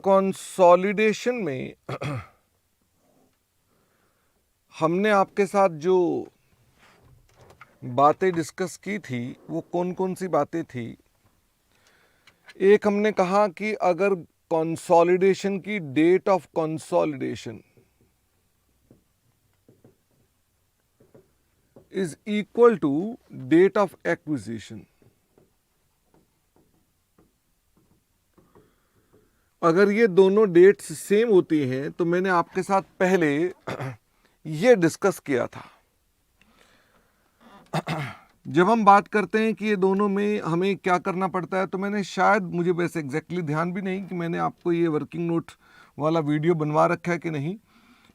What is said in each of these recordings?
Consolidation में हमने आपके साथ जो बातें डिस्कस की थी वो कौन कौन सी बातें थी। एक हमने कहा कि अगर कंसोलिडेशन की date of consolidation is equal to date of acquisition, अगर ये दोनों डेट्स सेम होती हैं तो मैंने आपके साथ पहले ये डिस्कस किया था। जब हम बात करते हैं कि ये दोनों में हमें क्या करना पड़ता है, तो मैंने शायद, मुझे वैसे एग्जैक्टली ध्यान भी नहीं कि मैंने आपको ये वर्किंग नोट वाला वीडियो बनवा रखा है कि नहीं,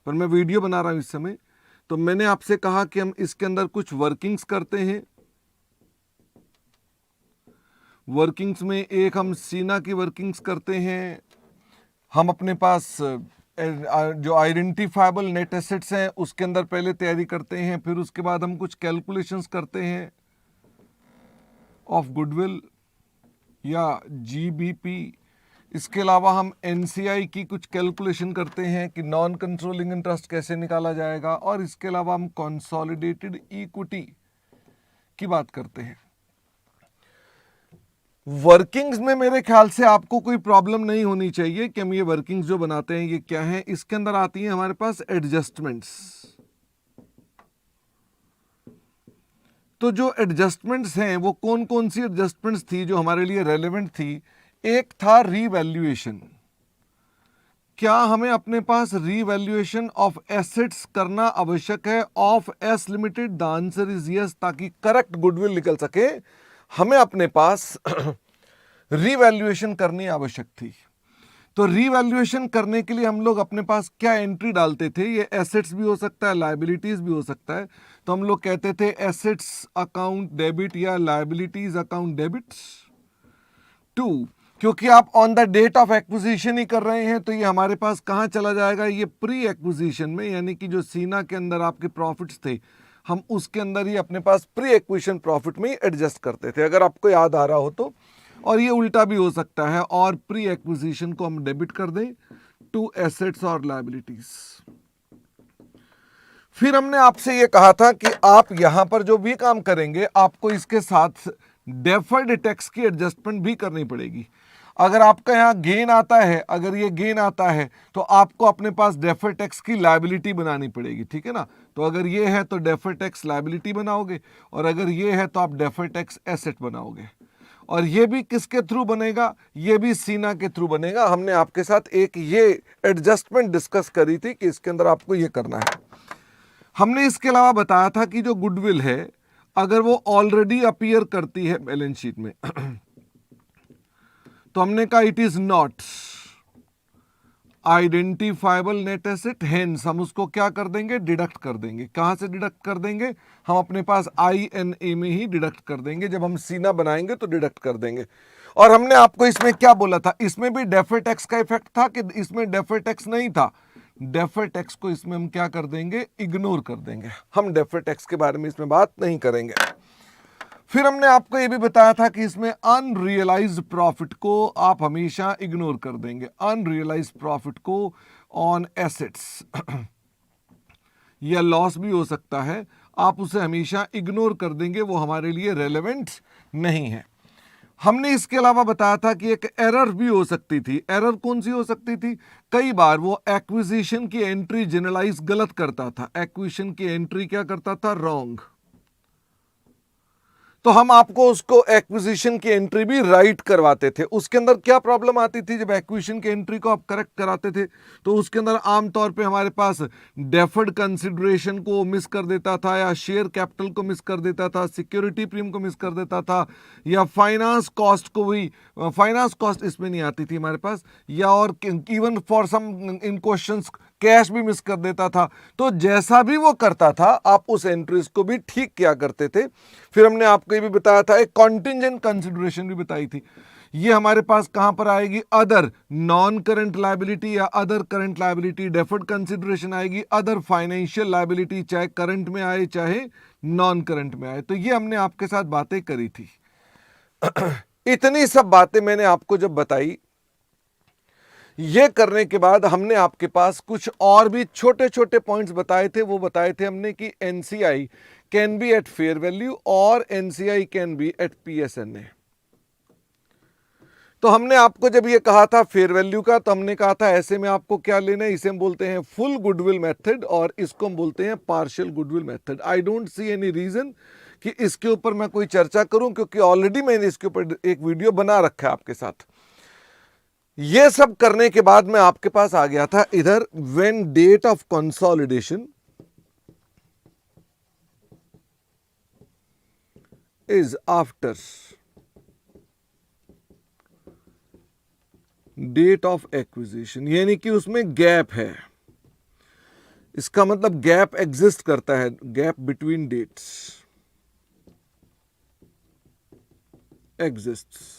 पर मैं वीडियो बना रहा हूँ इस समय। तो मैंने आपसे कहा कि हम इसके अंदर कुछ वर्किंग्स करते हैं। वर्किंग्स में एक हम सीना की वर्किंग्स करते हैं। हम अपने पास जो आइडेंटिफाइबल नेट एसेट्स हैं उसके अंदर पहले तैयारी करते हैं, फिर उसके बाद हम कुछ कैलकुलेशंस करते हैं ऑफ गुडविल या जीबीपी। इसके अलावा हम एनसीआई की कुछ कैलकुलेशन करते हैं कि नॉन कंट्रोलिंग इंटरेस्ट कैसे निकाला जाएगा, और इसके अलावा हम कंसोलिडेटेड इक्विटी की बात करते हैं। वर्किंग्स में मेरे ख्याल से आपको कोई प्रॉब्लम नहीं होनी चाहिए कि हम ये वर्किंग्स जो बनाते हैं ये क्या है। इसके अंदर आती हैं हमारे पास एडजस्टमेंट्स। तो जो एडजस्टमेंट्स हैं वो कौन कौन सी एडजस्टमेंट्स थी जो हमारे लिए रेलेवेंट थी। एक था रीवैल्यूएशन। क्या हमें अपने पास रीवैल्यूएशन ऑफ एसेट्स करना आवश्यक है of S limited? The answer is yes. ताकि करेक्ट गुडविल निकल सके हमें अपने पास रीवैल्यूएशन करनी आवश्यक थी। तो रीवैल्यूएशन करने के लिए हम लोग अपने पास क्या एंट्री डालते थे? ये एसेट्स भी हो सकता है, लायबिलिटीज भी हो सकता है। तो हम लोग कहते थे एसेट्स अकाउंट डेबिट या लायबिलिटीज अकाउंट डेबिट टू। क्योंकि आप on the date of acquisition ही कर रहे हैं तो ये हमारे पास कहां चला जाएगा? ये प्री एक्विजिशन में, यानी कि जो सीना के अंदर आपके प्रॉफिट्स थे हम उसके अंदर ही अपने पास प्री एक्विजिशन प्रॉफिट में एडजस्ट करते थे, अगर आपको याद आ रहा हो तो। और ये उल्टा भी हो सकता है, और प्री एक्विजिशन को हम डेबिट कर दें टू एसेट्स और लायबिलिटीज। फिर हमने आपसे ये कहा था कि आप यहां पर जो भी काम करेंगे आपको इसके साथ डेफर्ड टैक्स की एडजस्टमेंट भी करनी पड़ेगी। अगर आपका यहां गेन आता है, अगर ये गेन आता है तो आपको अपने पास डेफर्ड टैक्स की लायबिलिटी बनानी पड़ेगी, ठीक है ना। तो अगर ये है तो डेफर्ड टैक्स लायबिलिटी बनाओगे, और अगर ये है तो आप डेफर्ड टैक्स एसेट बनाओगे। और ये भी किसके थ्रू बनेगा? ये भी सीना के थ्रू बनेगा। हमने आपके साथ एक ये एडजस्टमेंट डिस्कस करी थी कि इसके अंदर आपको ये करना है। हमने इसके अलावा बताया था कि जो गुडविल है अगर वो ऑलरेडी अपीयर करती है बैलेंस शीट में तो हमने कहा it is not identifiable net asset, hence हम उसको क्या कर देंगे? डिडक्ट कर देंगे। कहां से डिडक्ट कर देंगे? हम अपने पास INA में ही डिडक्ट कर देंगे। जब हम सीना बनाएंगे तो डिडक्ट कर देंगे। और हमने आपको इसमें क्या बोला था? इसमें भी डेफर्ड टैक्स का इफेक्ट था कि इसमें डेफर्ड टैक्स नहीं था? डेफर्ड टैक्स को इसमें हम क्या कर देंगे? इग्नोर कर देंगे। हम डेफर्ड टैक्स के बारे में इसमें बात नहीं करेंगे। फिर हमने आपको यह भी बताया था कि इसमें अनरियलाइज्ड प्रॉफिट को आप हमेशा इग्नोर कर देंगे। अनरियलाइज्ड प्रॉफिट को ऑन एसेट्स या लॉस भी हो सकता है, आप उसे हमेशा इग्नोर कर देंगे, वो हमारे लिए रेलेवेंट नहीं है। हमने इसके अलावा बताया था कि एक एरर भी हो सकती थी। एरर कौन सी हो सकती थी? कई बार वो एक्विजिशन की एंट्री जनरलाइज गलत करता था। एक्विजिशन की एंट्री क्या करता था? रॉन्ग। तो हम आपको उसको एक्विजिशन की एंट्री भी राइट करवाते थे। उसके अंदर क्या प्रॉब्लम आती थी? जब एक्विजिशन की एंट्री को आप करेक्ट कराते थे तो उसके अंदर आमतौर पे हमारे पास डेफर्ड कंसिडरेशन को मिस कर देता था, या शेयर कैपिटल को मिस कर देता था, सिक्योरिटी प्रीमियम को मिस कर देता था, या फाइनेंस कॉस्ट को भी, फाइनेंस कॉस्ट इसमें नहीं आती थी हमारे पास, या और even for some in questions cash भी मिस कर देता था। तो जैसा भी वो करता था आप उस एंट्रीज को भी ठीक किया करते थे। फिर हमने आपको ये भी बताया था, एक कॉन्टिंजेंट कंसिडरेशन भी बताई थी। ये हमारे पास कहां पर आएगी? अदर नॉन करंट लायबिलिटी या other current liability. Deferred consideration आएगी अदर फाइनेंशियल लायबिलिटी, चाहे करंट में आए चाहे नॉन करंट में आए। तो ये हमने आपके साथ बातें करी थी। इतनी सब बातें मैंने आपको जब बताई, ये करने के बाद हमने आपके पास कुछ और भी छोटे छोटे पॉइंट्स बताए थे। वो बताए थे हमने कि NCI can be eight fair value और एनसीआई कैन बी एट पीएसएनए। तो हमने आपको जब ये कहा था फेयर वैल्यू का, तो हमने कहा था ऐसे में आपको क्या लेना है, इसे हम बोलते हैं फुल गुडविल मेथड और इसको हम बोलते हैं partial goodwill method. I don't see any reason कि इसके ऊपर मैं कोई चर्चा करूं, क्योंकि ऑलरेडी मैंने इसके ऊपर एक वीडियो बना रखा है आपके साथ। ये सब करने के बाद मैं आपके पास आ गया था इधर, when date of consolidation is after date of acquisition, यानी कि उसमें गैप है। इसका मतलब गैप एग्जिस्ट करता है, गैप बिटवीन डेट्स एग्जिस्ट्स।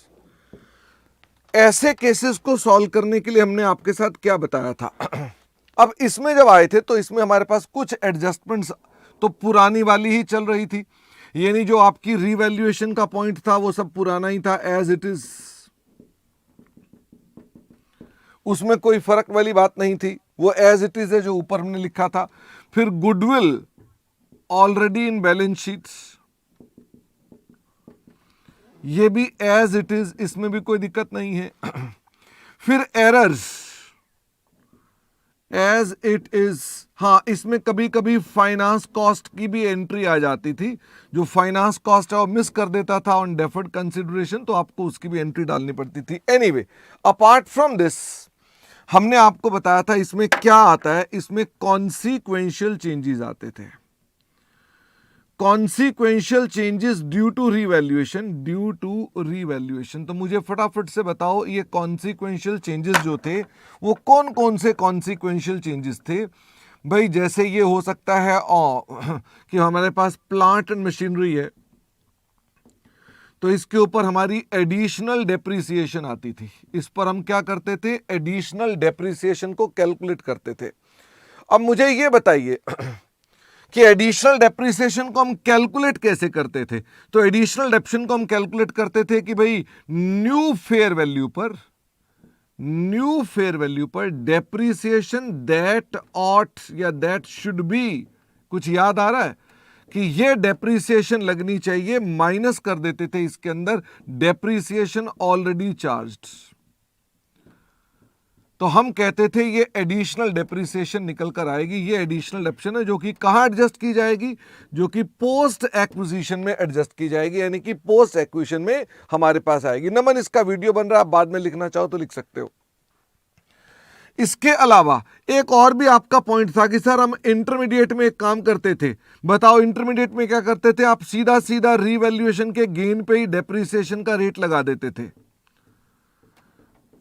ऐसे केसेस को सॉल्व करने के लिए हमने आपके साथ क्या बताया था। अब इसमें जब आए थे तो इसमें हमारे पास कुछ एडजस्टमेंट्स तो पुरानी वाली ही चल रही थी, यानी जो आपकी रीवैल्यूएशन का पॉइंट था वो सब पुराना ही था, एज इट इज, उसमें कोई फर्क वाली बात नहीं थी, वो एज इट इज है जो ऊपर हमने लिखा था। फिर goodwill already in balance sheets, ये भी एज इट इज, इसमें भी कोई दिक्कत नहीं है। फिर एरर्स एज इट इज, हाँ इसमें कभी कभी फाइनेंस कॉस्ट की भी एंट्री आ जाती थी, जो फाइनेंस कॉस्ट है वो मिस कर देता था ऑन डेफर्ड कंसिडरेशन, तो आपको उसकी भी एंट्री डालनी पड़ती थी। एनीवे, अपार्ट फ्रॉम दिस हमने आपको बताया था इसमें क्या आता है, इसमें कॉन्सिक्वेंशियल चेंजेस आते थे। Consequential changes due to revaluation, due to revaluation. तो मुझे फटाफट से बताओ ये कॉन्सिक्वेंशियल चेंजेस जो थे वो कौन कौन से कॉन्सिक्वेंशियल चेंजेस थे भाई। जैसे ये हो सकता है कि हमारे पास प्लांट एंड मशीनरी है, तो इसके ऊपर हमारी एडिशनल डेप्रिसिएशन आती थी। इस पर हम क्या करते थे, एडिशनल डेप्रिसिएशन को कैलकुलेट करते थे। अब मुझे ये बताइए कि एडिशनल डेप्रिसिएशन को हम कैलकुलेट कैसे करते थे। तो एडिशनल डेप्रिसिएशन को हम कैलकुलेट करते थे कि भाई न्यू फेयर वैल्यू पर डेप्रिसिएशन दैट ऑट या दैट शुड बी, कुछ याद आ रहा है कि ये डेप्रिसिएशन लगनी चाहिए, माइनस कर देते थे इसके अंदर डेप्रिसिएशन ऑलरेडी चार्ज्ड। तो हम कहते थे ये एडिशनल डेप्रिसिएशन निकल कर आएगी। ये एडिशनल डेप्रिसिएशन है जो कि कहां एडजस्ट की जाएगी, जो कि पोस्ट एक्विजिशन में एडजस्ट की जाएगी, यानी कि पोस्ट एक्विजिशन में हमारे पास आएगी। नमन, इसका वीडियो बन रहा है, आप बाद में लिखना चाहो तो लिख सकते हो। इसके अलावा एक और भी आपका पॉइंट था कि सर हम इंटरमीडिएट में एक काम करते थे। बताओ इंटरमीडिएट में क्या करते थे, आप सीधा सीधा रीवैल्यूएशन के गेन पे ही डेप्रिसिएशन का रेट लगा देते थे।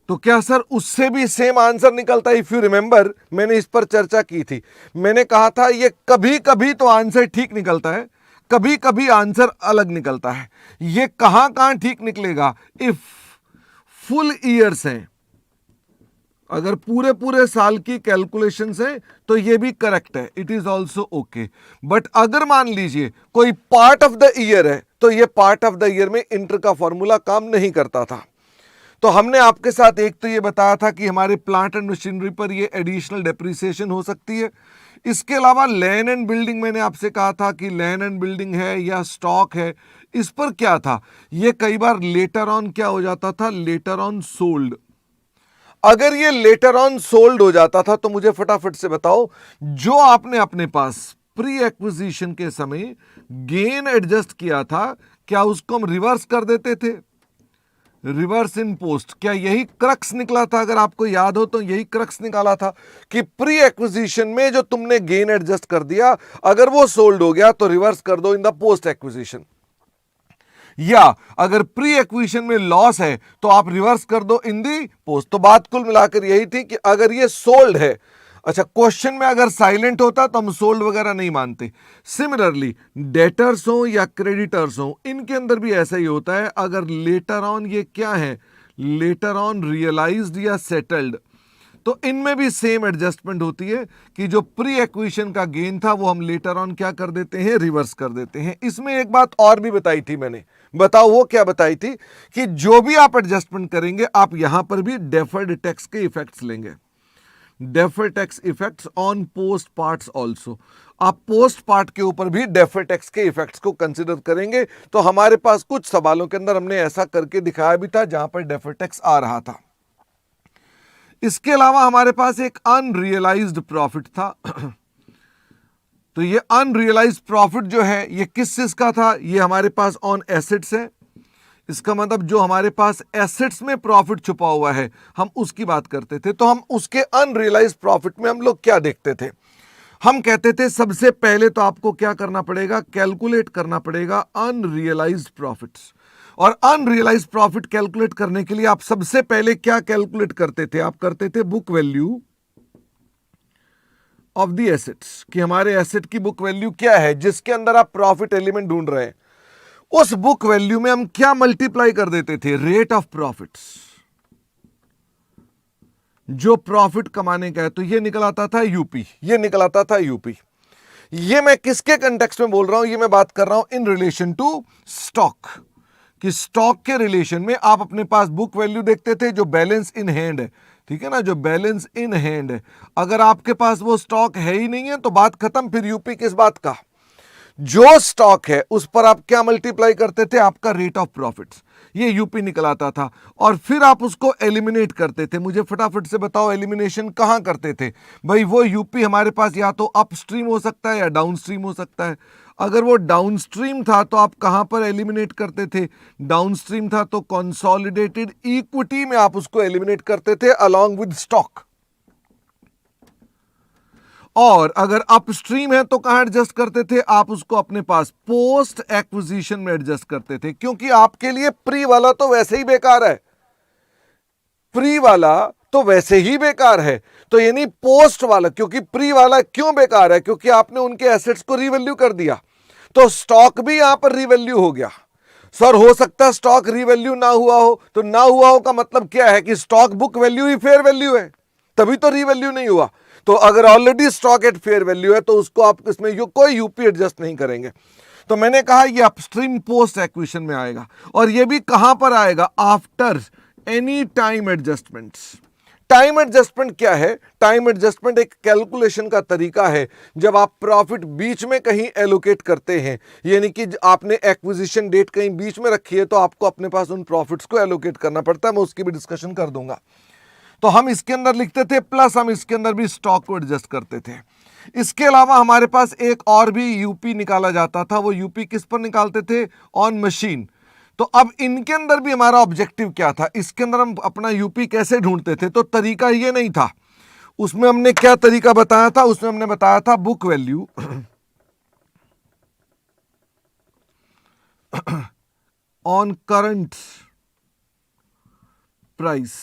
तो क्या सर उससे भी सेम आंसर निकलता है? इफ यू रिमेंबर, मैंने इस पर चर्चा की थी। मैंने कहा था ये कभी कभी तो आंसर ठीक निकलता है, कभी कभी आंसर अलग निकलता है। ये कहां कहां ठीक निकलेगा, इफ फुल ईयर्स हैं, अगर पूरे पूरे साल की कैलकुलेशंस है तो ये भी करेक्ट है, it is also okay. But अगर मान लीजिए कोई पार्ट ऑफ द ईयर है, तो ये पार्ट ऑफ द ईयर में इंटर का फॉर्मूला काम नहीं करता था। तो हमने आपके साथ एक तो ये बताया था कि हमारे प्लांट एंड मशीनरी पर ये एडिशनल डेप्रिसिएशन हो सकती है। इसके अलावा लैंड एंड बिल्डिंग, मैंने आपसे कहा था कि लैंड एंड बिल्डिंग है या स्टॉक है, इस पर क्या था, ये कई बार लेटर ऑन क्या हो जाता था, लेटर ऑन सोल्ड। अगर ये लेटर ऑन सोल्ड हो जाता था तो मुझे फटाफट से बताओ, जो आपने अपने पास प्री एक्विजिशन के समय गेन एडजस्ट किया था, क्या उसको हम रिवर्स कर देते थे, रिवर्स इन पोस्ट? क्या यही क्रक्स निकला था? अगर आपको याद हो तो यही क्रक्स निकाला था कि प्री एक्विजिशन में जो तुमने गेन एडजस्ट कर दिया, अगर वो सोल्ड हो गया तो रिवर्स कर दो इन द पोस्ट एक्विजिशन, या अगर प्री एक्विजिशन में लॉस है तो आप रिवर्स कर दो इन दी पोस्ट। तो बात कुल मिलाकर यही थी कि अगर ये सोल्ड है, अच्छा क्वेश्चन में अगर साइलेंट होता तो हम सोल्ड वगैरह नहीं मानते। सिमिलरली डेटर्स हो या क्रेडिटर्स हो, इनके अंदर भी ऐसा ही होता है। अगर लेटर ऑन ये क्या है, लेटर ऑन रियलाइज्ड या सेटल्ड, तो इनमें भी सेम एडजस्टमेंट होती है कि जो प्री एक्विजिशन का गेन था वो हम लेटर ऑन क्या कर देते हैं, रिवर्स कर देते हैं। इसमें एक बात और भी बताई थी मैंने, बताओ वो क्या बताई थी, कि जो भी आप एडजस्टमेंट करेंगे आप यहां पर भी डेफर्ड टैक्स के इफेक्ट्स लेंगे, deferred tax effects on post parts also. आप पोस्ट पार्ट के ऊपर भी डेफर्ड टैक्स के इफेक्ट्स को कंसिडर करेंगे। तो हमारे पास कुछ सवालों के अंदर हमने ऐसा करके दिखाया भी था जहां पर डेफर्ड टैक्स आ रहा था। इसके अलावा हमारे पास एक अनरियलाइज्ड प्रॉफिट था। तो ये अनरियलाइज्ड प्रॉफिट जो है ये किस चीज का था, ये हमारे पास ऑन एसेट्स है। इसका मतलब जो हमारे पास एसेट्स में प्रॉफिट छुपा हुआ है हम उसकी बात करते थे। तो हम उसके अनरियलाइज्ड प्रॉफिट में हम लोग क्या देखते थे, हम कहते थे सबसे पहले तो आपको क्या करना पड़ेगा, कैलकुलेट करना पड़ेगा अनरियलाइज्ड प्रॉफिट्स। और अनरियलाइज्ड प्रॉफिट कैलकुलेट करने के लिए आप सबसे पहले क्या कैलकुलेट करते थे, आप करते थे book value of the assets, कि हमारे एसेट की बुक वैल्यू क्या है जिसके अंदर आप प्रॉफिट एलिमेंट ढूंढ रहे हैं। उस बुक वैल्यू में हम क्या मल्टीप्लाई कर देते थे, रेट ऑफ प्रॉफिट्स, जो प्रॉफिट कमाने का है। तो ये निकल आता था यूपी, ये निकल आता था यूपी। ये मैं किसके कंटेक्स्ट में बोल रहा हूं, ये मैं बात कर रहा हूं इन रिलेशन टू स्टॉक, कि स्टॉक के रिलेशन में आप अपने पास बुक वैल्यू देखते थे जो बैलेंस इन हैंड है, ठीक है ना, जो बैलेंस इन हैंड है। अगर आपके पास वो स्टॉक है ही नहीं है तो बात खत्म, फिर यूपी किस बात का। जो स्टॉक है उस पर आप क्या मल्टीप्लाई करते थे, आपका रेट ऑफ प्रॉफिट्स, ये यूपी निकल आता था। और फिर आप उसको एलिमिनेट करते थे। मुझे फटाफट से बताओ एलिमिनेशन कहां करते थे भाई, वो यूपी हमारे पास या तो अपस्ट्रीम हो सकता है या डाउनस्ट्रीम हो सकता है। अगर वो डाउनस्ट्रीम था तो आप कहां पर एलिमिनेट करते थे, डाउनस्ट्रीम था तो कंसोलिडेटेड इक्विटी में आप उसको एलिमिनेट करते थे अलॉन्ग विद स्टॉक। और अगर अपस्ट्रीम है तो कहां एडजस्ट करते थे, आप उसको अपने पास पोस्ट एक्विजिशन में एडजस्ट करते थे, क्योंकि आपके लिए प्री वाला तो वैसे ही बेकार है, प्री वाला तो वैसे ही बेकार है। तो यानी पोस्ट वाला, क्योंकि प्री वाला क्यों बेकार है, क्योंकि आपने उनके एसेट्स को रीवैल्यू कर दिया, तो स्टॉक भी यहां पर रीवैल्यू हो गया। सर हो सकता है स्टॉक रीवैल्यू ना हुआ हो, तो ना हुआ हो का मतलब क्या है कि स्टॉक बुक वैल्यू ही फेयर वैल्यू है, तभी तो रीवैल्यू नहीं हुआ। तो अगर already stock at fair value है तो उसको आप इसमें कोई यूपी एडजस्ट नहीं करेंगे। तो मैंने कहा ये अपस्ट्रीम पोस्ट एक्विजिशन में आएगा। और ये भी कहां पर आएगा, after any time adjustments. Time adjustment क्या है, टाइम एडजस्टमेंट एक कैलकुलेशन का तरीका है जब आप प्रॉफिट बीच में कहीं एलोकेट करते हैं, यानी कि आपने एक्विजिशन डेट कहीं बीच में रखी है तो आपको अपने पास उन प्रॉफिट्स को एलोकेट करना पड़ता है। मैं उसकी भी डिस्कशन कर दूंगा। तो हम इसके अंदर लिखते थे, प्लस हम इसके अंदर भी स्टॉक को एडजस्ट करते थे। इसके अलावा हमारे पास एक और भी यूपी निकाला जाता था। वो यूपी किस पर निकालते थे, ऑन मशीन। तो अब इनके अंदर भी हमारा ऑब्जेक्टिव क्या था, इसके अंदर हम अपना यूपी कैसे ढूंढते थे, तो तरीका ये नहीं था। उसमें हमने क्या तरीका बताया था, उसमें हमने बताया था book value on current price.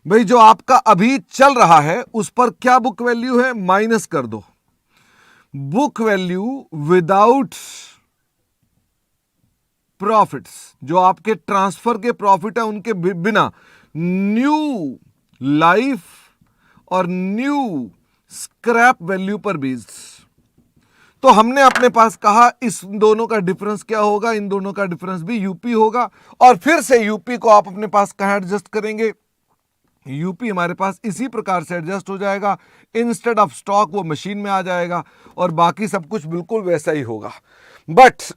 भाई जो आपका अभी चल रहा है उस पर क्या बुक वैल्यू है, माइनस कर दो बुक वैल्यू विदाउट प्रॉफिट्स, जो आपके ट्रांसफर के प्रॉफिट है उनके बिना, न्यू लाइफ और न्यू स्क्रैप वैल्यू पर बेस्ड। तो हमने अपने पास कहा इस दोनों का डिफरेंस क्या होगा, इन दोनों का डिफरेंस भी यूपी होगा। और फिर से यूपी को आप अपने पास कहां एडजस्ट करेंगे, यूपी हमारे पास इसी प्रकार से एडजस्ट हो जाएगा। इंस्टेड ऑफ स्टॉक वो मशीन में आ जाएगा और बाकी सब कुछ बिल्कुल वैसा ही होगा। बट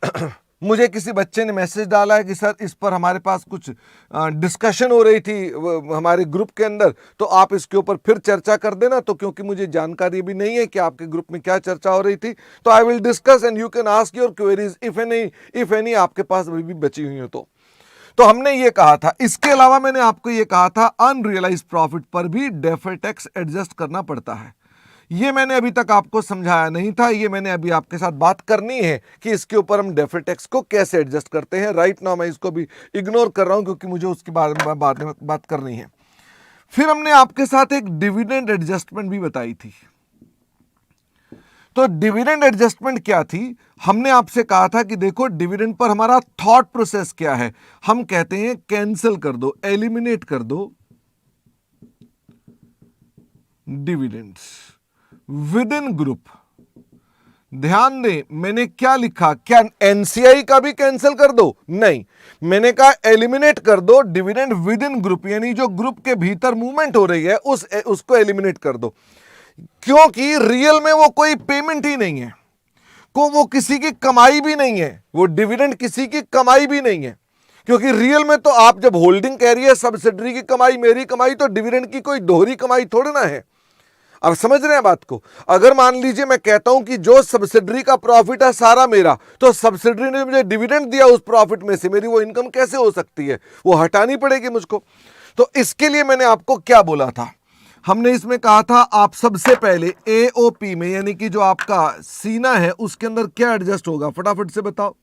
मुझे किसी बच्चे ने मैसेज डाला है कि सर इस पर हमारे पास कुछ डिस्कशन हो रही थी हमारे ग्रुप के अंदर, तो आप इसके ऊपर फिर चर्चा कर देना। तो क्योंकि मुझे जानकारी भी नहीं है कि आपके ग्रुप में क्या चर्चा हो रही थी, तो I will discuss and you can ask your queries if any आपके पास अभी भी बची हुई हो तो हमने ये कहा था। इसके अलावा मैंने आपको ये कहा था अनरियलाइज प्रॉफिट पर भी डेफर्ड टैक्स एडजस्ट करना पड़ता है। ये मैंने अभी तक आपको समझाया नहीं था, ये मैंने अभी आपके साथ बात करनी है कि इसके ऊपर हम डेफर्ड टैक्स को कैसे एडजस्ट करते हैं। राइट नाउ मैं इसको भी इग्नोर कर रहा हूं क्योंकि मुझे उसके बारे में बात करनी है। फिर हमने आपके साथ एक डिविडेंड एडजस्टमेंट भी बताई थी। तो डिविडेंड एडजस्टमेंट क्या थी, हमने आपसे कहा था कि देखो डिविडेंड पर हमारा थॉट प्रोसेस क्या है। हम कहते हैं कैंसिल कर दो, एलिमिनेट कर दो डिविडेंड्स विद इन ग्रुप। ध्यान दें मैंने क्या लिखा, क्या एनसीआई का भी कैंसिल कर दो? नहीं, मैंने कहा एलिमिनेट कर दो डिविडेंड विद इन ग्रुप, यानी जो ग्रुप के भीतर मूवमेंट हो रही है उसको एलिमिनेट कर दो, क्योंकि रियल में वो कोई पेमेंट ही नहीं है, वो किसी की कमाई भी नहीं है, वो डिविडेंड किसी की कमाई भी नहीं है, क्योंकि रियल में तो आप जब होल्डिंग कह रही है सब्सिडरी की कमाई मेरी कमाई, तो डिविडेंड की कोई दोहरी कमाई थोड़ी ना है। अब समझ रहे हैं बात को? अगर मान लीजिए मैं कहता हूं कि जो सब्सिडरी का प्रॉफिट है सारा मेरा, तो सब्सिडरी ने मुझे डिविडेंड दिया उस प्रॉफिट में से, मेरी वो इनकम कैसे हो सकती है? वो हटानी पड़ेगी मुझको। तो इसके लिए मैंने आपको क्या बोला था, हमने इसमें कहा था आप सबसे पहले एओपी में, यानी कि जो आपका सीना है उसके अंदर क्या एडजस्ट होगा, फटाफट से बताओ।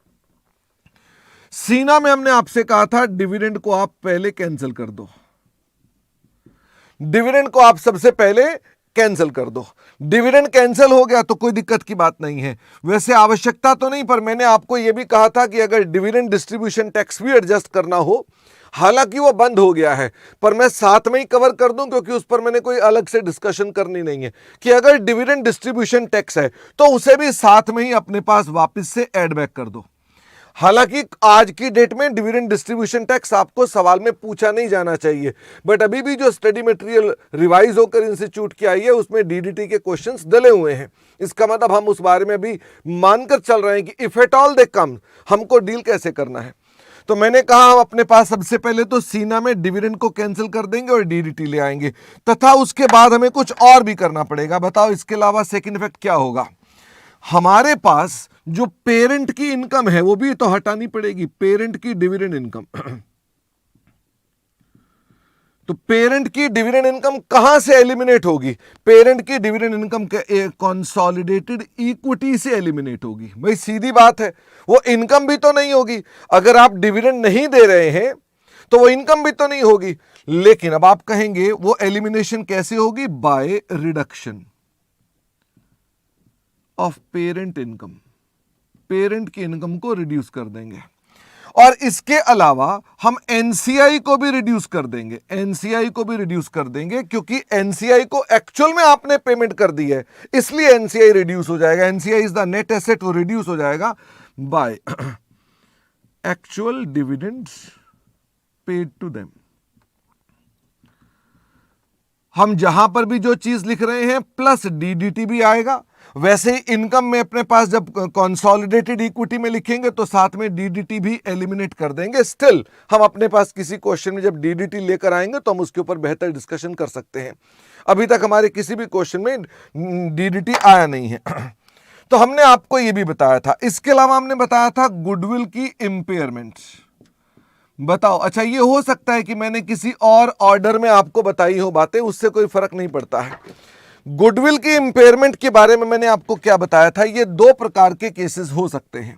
सीना में हमने आपसे कहा था डिविडेंड को आप पहले कैंसिल कर दो, डिविडेंड को आप सबसे पहले कैंसिल कर दो। डिविडेंड कैंसिल हो गया तो कोई दिक्कत की बात नहीं है, वैसे आवश्यकता तो नहीं, पर मैंने आपको यह भी कहा था कि अगर डिविडेंड डिस्ट्रीब्यूशन टैक्स भी एडजस्ट करना हो, हालांकि वो बंद हो गया है, पर मैं साथ में ही कवर कर दूं, क्योंकि उस पर मैंने कोई अलग से डिस्कशन करनी नहीं है, कि अगर डिविडेंड डिस्ट्रीब्यूशन टैक्स है तो उसे भी साथ में ही अपने पास वापस से ऐड बैक कर दो। हालांकि आज की डेट में डिविडेंड डिस्ट्रीब्यूशन टैक्स आपको सवाल में पूछा नहीं जाना चाहिए, बट अभी भी जो स्टडी मटेरियल रिवाइज होकर इंस्टीट्यूट की आई है उसमें डीडीटी के क्वेश्चंस डले हुए हैं। इसका मतलब हम उस बारे में भी मानकर चल रहे हैं कि इफ एट ऑल दे कम, हमको डील कैसे करना है। तो मैंने कहा हम अपने पास सबसे पहले तो सीना में डिविडेंड को कैंसिल कर देंगे और डीडीटी ले आएंगे, तथा उसके बाद हमें कुछ और भी करना पड़ेगा। बताओ इसके अलावा सेकंड इफेक्ट क्या होगा? हमारे पास जो पेरेंट की इनकम है वो भी तो हटानी पड़ेगी, पेरेंट की डिविडेंड इनकम। तो पेरेंट की डिविडेंड इनकम कहां से एलिमिनेट होगी? पेरेंट की डिविडेंड इनकम कंसोलिडेटेड इक्विटी से एलिमिनेट होगी। भाई सीधी बात है, वो इनकम भी तो नहीं होगी, अगर आप डिविडेंड नहीं दे रहे हैं तो वो इनकम भी तो नहीं होगी। लेकिन अब आप कहेंगे वो एलिमिनेशन कैसे होगी? By reduction of parent income, parent की इनकम को रिड्यूस कर देंगे, और इसके अलावा हम एनसीआई को भी रिड्यूस कर देंगे, एनसीआई को भी रिड्यूस कर देंगे, क्योंकि एनसीआई को एक्चुअल में आपने पेमेंट कर दी है, इसलिए एनसीआई रिड्यूस हो जाएगा। NCI is the net asset, वो रिड्यूस हो जाएगा by actual dividends paid to them. हम जहां पर भी जो चीज लिख रहे हैं प्लस डीडीटी भी आएगा। वैसे ही इनकम में अपने पास जब कंसोलिडेटेड इक्विटी में लिखेंगे तो साथ में डीडीटी भी एलिमिनेट कर देंगे। स्टिल हम अपने पास किसी क्वेश्चन में जब डीडीटी लेकर आएंगे तो हम उसके ऊपर बेहतर डिस्कशन कर सकते हैं। अभी तक हमारे किसी भी क्वेश्चन में डीडीटी आया नहीं है। तो हमने आपको यह भी बताया था। इसके अलावा हमने बताया था गुडविल की इंपेयरमेंट। बताओ, अच्छा ये हो सकता है कि मैंने किसी और ऑर्डर में आपको बताई हो बातें, उससे कोई फर्क नहीं पड़ता है। गुडविल की इंपेयरमेंट के बारे में मैंने आपको क्या बताया था? ये दो प्रकार के केसेस हो सकते हैं।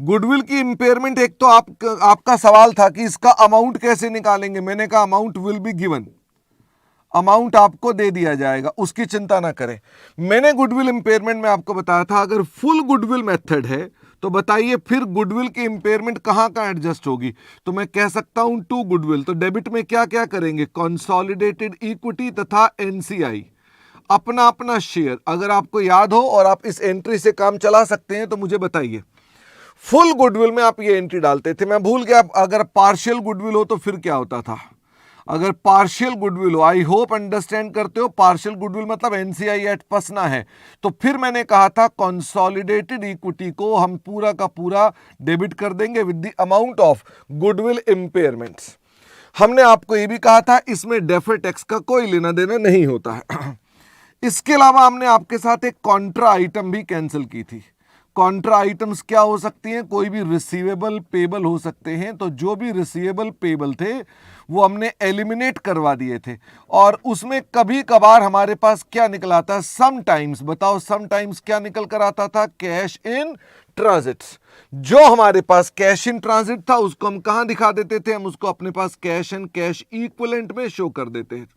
गुडविल की इंपेयरमेंट, एक तो आपका सवाल था कि इसका अमाउंट कैसे निकालेंगे। मैंने कहा amount will be given, amount आपको दे दिया जाएगा, उसकी चिंता ना करें। मैंने गुडविल इंपेयरमेंट में आपको बताया था अगर फुल गुडविल मेथड है तो बताइए फिर गुडविल की इंपेयरमेंट कहां का एडजस्ट होगी। तो मैं कह सकता हूं टू गुडविल, तो डेबिट में क्या क्या करेंगे? कंसोलिडेटेड इक्विटी तथा एनसीआई, अपना अपना शेयर। अगर आपको याद हो और आप इस एंट्री से काम चला सकते हैं तो मुझे बताइए। फुल गुडविल में आप ये एंट्री डालते थे, मैं भूल गया। अगर पार्शियल गुडविल हो तो फिर क्या होता था? अगर पार्शियल गुडविल हो, आई होप अंडरस्टैंड करते हो, पार्शियल गुडविल मतलब एनसीआई एट पसना है, तो फिर मैंने कहा था कंसोलिडेटेड इक्विटी को हम पूरा का पूरा डेबिट कर देंगे with the amount of goodwill impairments. हमने आपको यह भी कहा था इसमें डेफर्ड टैक्स का कोई लेना देना नहीं होता है। इसके अलावा हमने आपके साथ एक कॉन्ट्रा आइटम भी कैंसिल की थी। कॉन्ट्रा आइटम्स क्या हो सकती हैं? कोई भी रिसीवेबल पेबल हो सकते हैं। तो जो भी रिसीवेबल पेबल थे वो हमने एलिमिनेट करवा दिए थे, और उसमें कभी कभार हमारे पास क्या निकल आता? समटाइम्स, बताओ समटाइम्स क्या निकल कर आता था? Cash in transits. जो हमारे पास कैश इन ट्रांजिट था उसको हम कहां दिखा देते थे? हम उसको अपने पास कैश एंड कैश इक्विवेलेंट में शो कर देते हैं।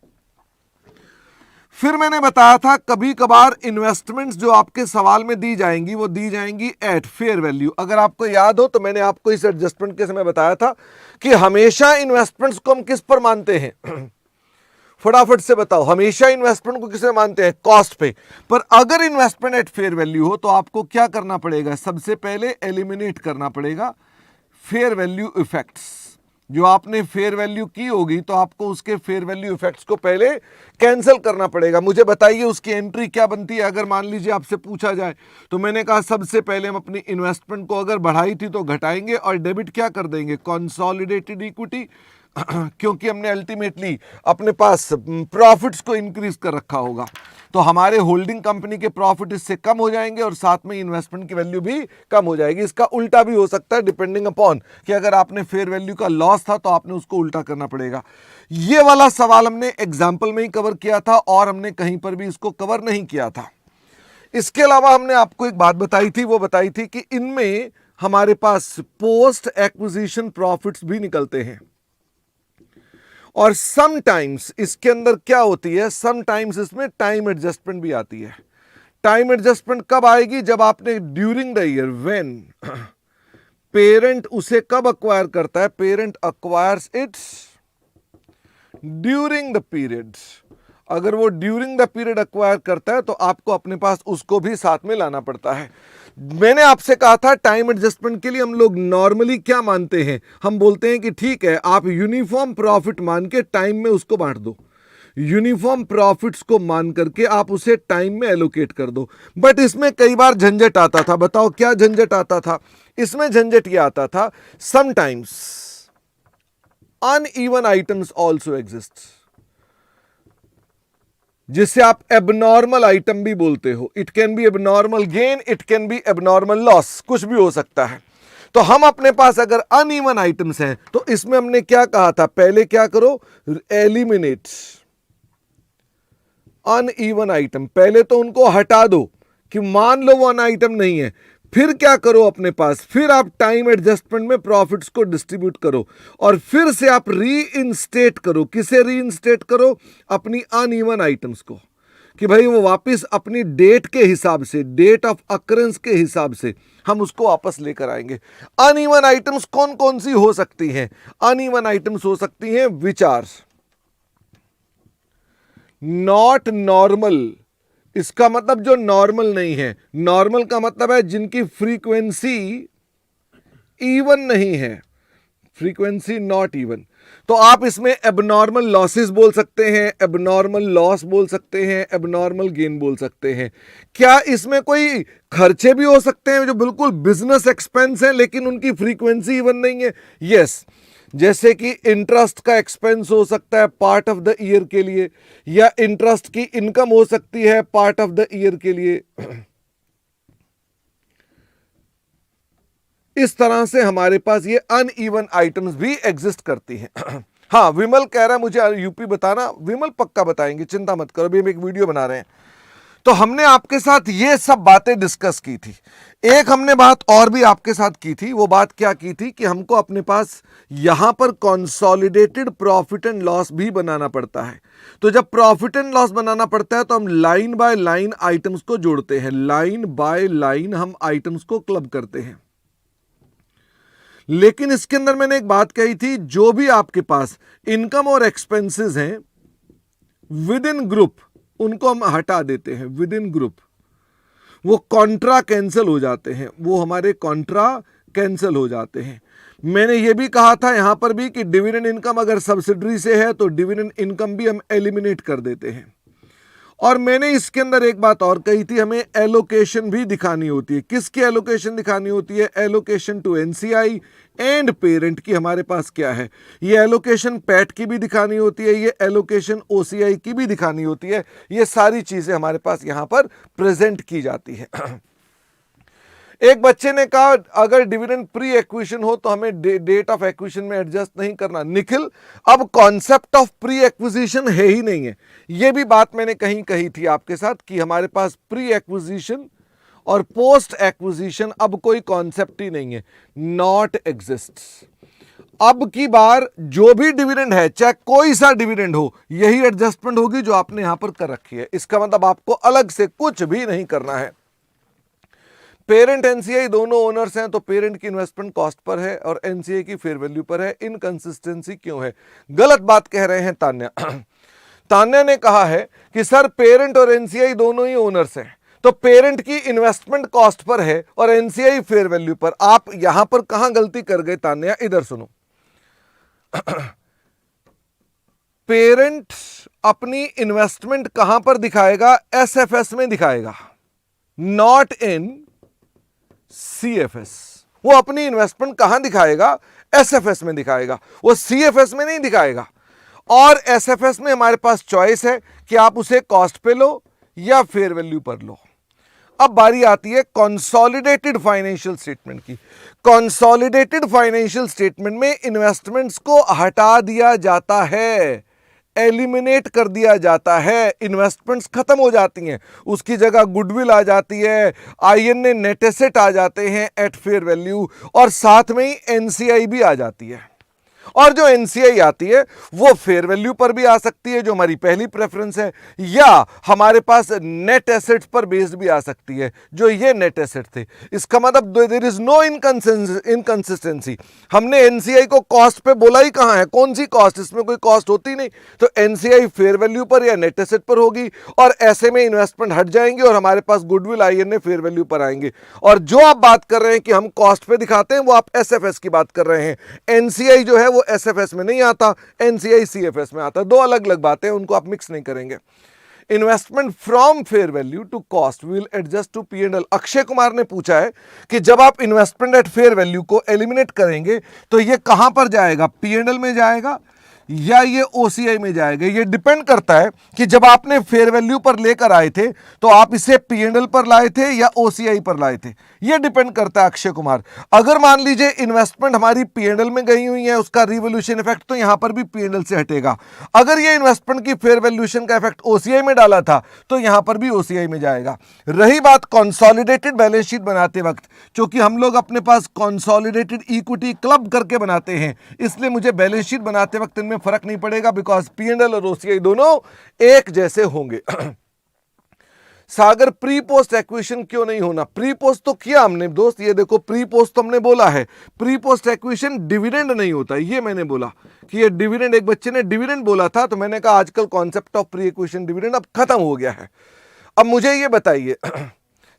फिर मैंने बताया था कभी कभार इन्वेस्टमेंट्स जो आपके सवाल में दी जाएंगी वो दी जाएंगी एट फेयर वैल्यू। अगर आपको याद हो तो मैंने आपको इस एडजस्टमेंट के समय बताया था कि हमेशा इन्वेस्टमेंट्स को हम किस पर मानते हैं? फटाफट से बताओ, हमेशा इन्वेस्टमेंट को किसे मानते हैं? कॉस्ट पे। पर अगर इन्वेस्टमेंट एट फेयर वैल्यू हो तो आपको क्या करना पड़ेगा? सबसे पहले एलिमिनेट करना पड़ेगा फेयर वैल्यू इफेक्ट्स। जो आपने फेयर वैल्यू की होगी तो आपको उसके फेयर वैल्यू इफेक्ट्स को पहले कैंसिल करना पड़ेगा। मुझे बताइए उसकी एंट्री क्या बनती है? अगर मान लीजिए आपसे पूछा जाए तो मैंने कहा सबसे पहले हम अपनी इन्वेस्टमेंट को अगर बढ़ाई थी तो घटाएंगे और डेबिट क्या कर देंगे? कंसोलिडेटेड इक्विटी, क्योंकि हमने अल्टीमेटली अपने पास प्रॉफिट्स को इंक्रीज कर रखा होगा तो हमारे होल्डिंग कंपनी के प्रॉफिट इससे कम हो जाएंगे और साथ में इन्वेस्टमेंट की वैल्यू भी कम हो जाएगी। इसका उल्टा भी हो सकता है डिपेंडिंग अपॉन कि अगर आपने फेयर वैल्यू का लॉस था तो आपने उसको उल्टा करना पड़ेगा। ये वाला सवाल हमने एग्जाम्पल में ही कवर किया था और हमने कहीं पर भी इसको कवर नहीं किया था। इसके अलावा हमने आपको एक बात बताई थी, वो बताई थी कि इनमें हमारे पास पोस्ट एक्विजिशन प्रॉफिट्स भी निकलते हैं और समटाइम्स इसके अंदर क्या होती है, समटाइम्स इसमें टाइम एडजस्टमेंट भी आती है। टाइम एडजस्टमेंट कब आएगी? जब आपने during the year, when parent उसे कब अक्वायर करता है? Parent acquires it's during the period. अगर वो ड्यूरिंग द पीरियड अक्वायर करता है तो आपको अपने पास उसको भी साथ में लाना पड़ता है। मैंने आपसे कहा था टाइम एडजस्टमेंट के लिए हम लोग नॉर्मली क्या मानते हैं? हम बोलते हैं कि ठीक है आप यूनिफॉर्म प्रॉफिट मान के टाइम में उसको बांट दो, यूनिफॉर्म प्रॉफिट्स को मान करके आप उसे टाइम में एलोकेट कर दो। बट इसमें कई बार झंझट आता था। बताओ क्या झंझट आता था? इसमें झंझट यह आता था sometimes uneven items also exist, जिसे आप एबनॉर्मल आइटम भी बोलते हो। It can be abnormal gain, it can be abnormal loss, कुछ भी हो सकता है। तो हम अपने पास अगर अनइवन आइटम्स हैं तो इसमें हमने क्या कहा था? पहले क्या करो? Eliminate uneven item. पहले तो उनको हटा दो कि मान लो वो अन आइटम नहीं है। फिर क्या करो अपने पास? फिर आप टाइम एडजस्टमेंट में प्रॉफिट्स को डिस्ट्रीब्यूट करो और फिर से आप रीइंस्टेट करो। किसे रीइंस्टेट करो? अपनी अनइवन आइटम्स को, कि भाई वो वापस अपनी डेट के हिसाब से, डेट ऑफ अकरेंस के हिसाब से हम उसको वापस लेकर आएंगे। अनइवन आइटम्स कौन कौन सी हो सकती हैं? अनइवन आइटम्स हो सकती हैं विच आर नॉट नॉर्मल। इसका मतलब जो नॉर्मल नहीं है। नॉर्मल का मतलब है जिनकी फ्रीक्वेंसी इवन नहीं है, फ्रीक्वेंसी नॉट इवन। तो आप इसमें एबनॉर्मल लॉसेस बोल सकते हैं, एबनॉर्मल लॉस बोल सकते हैं, एबनॉर्मल गेन बोल सकते हैं। क्या इसमें कोई खर्चे भी हो सकते हैं जो बिल्कुल बिजनेस एक्सपेंस है लेकिन उनकी फ्रीक्वेंसी इवन नहीं है? यस, जैसे कि इंटरेस्ट का एक्सपेंस हो सकता है पार्ट ऑफ द ईयर के लिए, या इंटरेस्ट की इनकम हो सकती है पार्ट ऑफ द ईयर के लिए। इस तरह से हमारे पास ये अनइवन आइटम्स भी एग्जिस्ट करती हैं। हाँ, विमल कह रहा है मुझे यूपी बताना। विमल पक्का बताएंगे, चिंता मत करो, अभी हम एक वीडियो बना रहे हैं। तो हमने आपके साथ ये सब बातें डिस्कस की थी। एक हमने बात और भी आपके साथ की थी। वो बात क्या की थी कि हमको अपने पास यहां पर कंसोलिडेटेड प्रॉफिट एंड लॉस भी बनाना पड़ता है। तो जब प्रॉफिट एंड लॉस बनाना पड़ता है तो हम लाइन बाय लाइन आइटम्स को जोड़ते हैं, लाइन बाय लाइन हम आइटम्स को क्लब करते हैं। लेकिन इसके अंदर मैंने एक बात कही थी, जो भी आपके पास इनकम और एक्सपेंसेस हैं विद इन ग्रुप, उनको हम हटा देते हैं विद इन ग्रुप। वो कॉन्ट्रा कैंसिल हो जाते हैं, वो हमारे कॉन्ट्रा कैंसिल हो जाते हैं। मैंने ये भी कहा था यहां पर भी कि डिविडेंड इनकम अगर सब्सिडरी से है तो डिविडेंड इनकम भी हम एलिमिनेट कर देते हैं। और मैंने इसके अंदर एक बात और कही थी, हमें एलोकेशन भी दिखानी होती है। किसकी एलोकेशन दिखानी होती है? Allocation to NCI and parent की हमारे पास क्या है? ये एलोकेशन पैट की भी दिखानी होती है, ये एलोकेशन ओसीआई की भी दिखानी होती है। ये सारी चीजें हमारे पास यहां पर प्रेजेंट की जाती है। एक बच्चे ने कहा अगर डिविडेंड प्री एक्विजिशन हो तो हमें डेट ऑफ एक्विजिशन में एडजस्ट नहीं करना। निखिल, अब कॉन्सेप्ट ऑफ प्री एक्विजिशन है ही नहीं है। यह भी बात मैंने कहीं कही थी आपके साथ कि हमारे पास प्री एक्विजिशन और पोस्ट एक्विजिशन अब कोई कॉन्सेप्ट ही नहीं है, नॉट एग्जिस्ट। अब की बार जो भी डिविडेंड है, चाहे कोई सा डिविडेंड हो, यही एडजस्टमेंट होगी जो आपने यहां पर कर रखी है। इसका मतलब आपको अलग से कुछ भी नहीं करना है। पेरेंट एनसीआई दोनों ओनर्स हैं तो पेरेंट की इन्वेस्टमेंट कॉस्ट पर है और एनसीआई की फेयर वैल्यू पर है। इनकंसिस्टेंसी क्यों है? गलत बात कह रहे हैं तान्या। तान्या ने कहा है कि सर पेरेंट और एनसीआई दोनों ही ओनर्स हैं, तो पेरेंट की इन्वेस्टमेंट कॉस्ट पर है और एनसीआई फेयर वैल्यू पर। आप यहां पर कहां गलती कर गए तान्या, इधर सुनो। पेरेंट अपनी इन्वेस्टमेंट कहां पर दिखाएगा? एसएफएस में दिखाएगा, नॉट इन सीएफएस। वो अपनी इन्वेस्टमेंट कहां दिखाएगा? एसएफएस में दिखाएगा, वो सीएफएस में नहीं दिखाएगा। और एसएफएस में हमारे पास चॉइस है कि आप उसे कॉस्ट पे लो या फेयर वैल्यू पर लो। अब बारी आती है कंसोलिडेटेड फाइनेंशियल स्टेटमेंट की। कंसोलिडेटेड फाइनेंशियल स्टेटमेंट में इन्वेस्टमेंट्स को हटा दिया जाता है, एलिमिनेट कर दिया जाता है, इन्वेस्टमेंट्स खत्म हो जाती हैं, उसकी जगह गुडविल आ जाती है, आईएनए नेट एसेट आ जाते हैं एट फेयर वैल्यू, और साथ में ही एनसीआई भी आ जाती है। और जो एनसीआई आती है वो फेयर वैल्यू पर भी आ सकती है, जो हमारी पहली प्रेफरेंस है, या हमारे पास नेट एसेट्स पर बेस्ड भी आ सकती है, जो ये नेट एसेट थे। इसका मतलब देयर इज नो इनकंसिस्टेंसी। हमने एनसीआई को कॉस्ट पे बोला ही कहां है? कौन सी कॉस्ट? इसमें कोई कॉस्ट होती नहीं, तो एनसीआई फेयर वैल्यू पर या नेट एसेट पर होगी, और ऐसे में इन्वेस्टमेंट हट जाएंगे और हमारे पास गुडविल आईएनए फेयर वैल्यू पर आएंगे। और जो आप बात कर रहे हैं कि हम कॉस्ट पे दिखाते हैं, वो आप एसएफएस की बात कर रहे हैं। एनसीआई जो है वो एसएफएस में नहीं आता, एनसीआई सीएफएस में आता है। दो अलग अलग बातें, उनको आप मिक्स नहीं करेंगे। Investment from fair value to cost will adjust to P and L. Akshay Kumar ने पूछा है कि जब आप इन्वेस्टमेंट एट फेयर वैल्यू को एलिमिनेट करेंगे तो ये कहां पर जाएगा? पी&एल में जाएगा या ये ओसीआई में जाएगा? ये डिपेंड करता है कि जब आपने फेयर वैल्यू पर लेकर आए थे तो आप इसे पी&एल पर लाए थे या ओसीआई पर लाए थे, ये डिपेंड करता है अक्षय कुमार। अगर मान लीजिए इन्वेस्टमेंट हमारी पी&एल में गई हुई है, उसका रिवोल्यूशन इफेक्ट तो यहां पर भी पी&एल से हटेगा। अगर ये इन्वेस्टमेंट की फेयर वैल्यूएशन का इफेक्ट ओसीआई में डाला था तो यहां पर भी ओसीआई में जाएगा। रही बात कंसोलिडेटेड बैलेंस शीट बनाते वक्त, क्योंकि हम लोग अपने पास कंसोलिडेटेड इक्विटी क्लब करके बनाते हैं, इसलिए मुझे बैलेंस शीट बनाते वक्त इनमें फर्क नहीं पड़ेगा, बिकॉज पी&एल और ओसीआई दोनों एक जैसे होंगे। सागर प्री पोस्ट एक्विजिशन क्यों नहीं होना? प्री पोस्ट तो किया हमने दोस्त, ये देखो प्री पोस्ट तो हमने बोला है, प्री पोस्ट एक्विजिशन डिविडेंड नहीं होता, ये मैंने बोला कि ये डिविडेंड, एक बच्चे ने डिविडेंड बोला था तो मैंने कहा आजकल concept of pre acquisition dividend अब खत्म हो गया है। अब मुझे ये बताइए,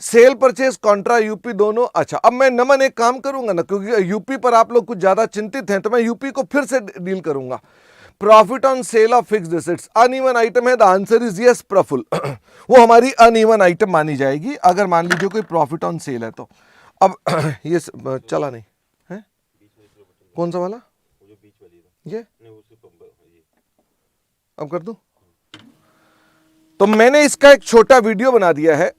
सेल परचेज कॉन्ट्रा यूपी दोनों, अच्छा अब मैं नमन एक काम करूंगा ना, क्योंकि यूपी पर आप लोग कुछ ज्यादा चिंतित हैं तो मैं यूपी को फिर से डील करूंगा। Profit on sale of fixed assets uneven item है, the answer is yes Praful. वो हमारी अनइवन आइटम मानी जाएगी अगर मान लीजिए कोई प्रॉफिट ऑन सेल है तो। अब ये चला नहीं है, कौन सा वाला? ये अब कर दूं? तो मैंने इसका एक छोटा वीडियो बना दिया है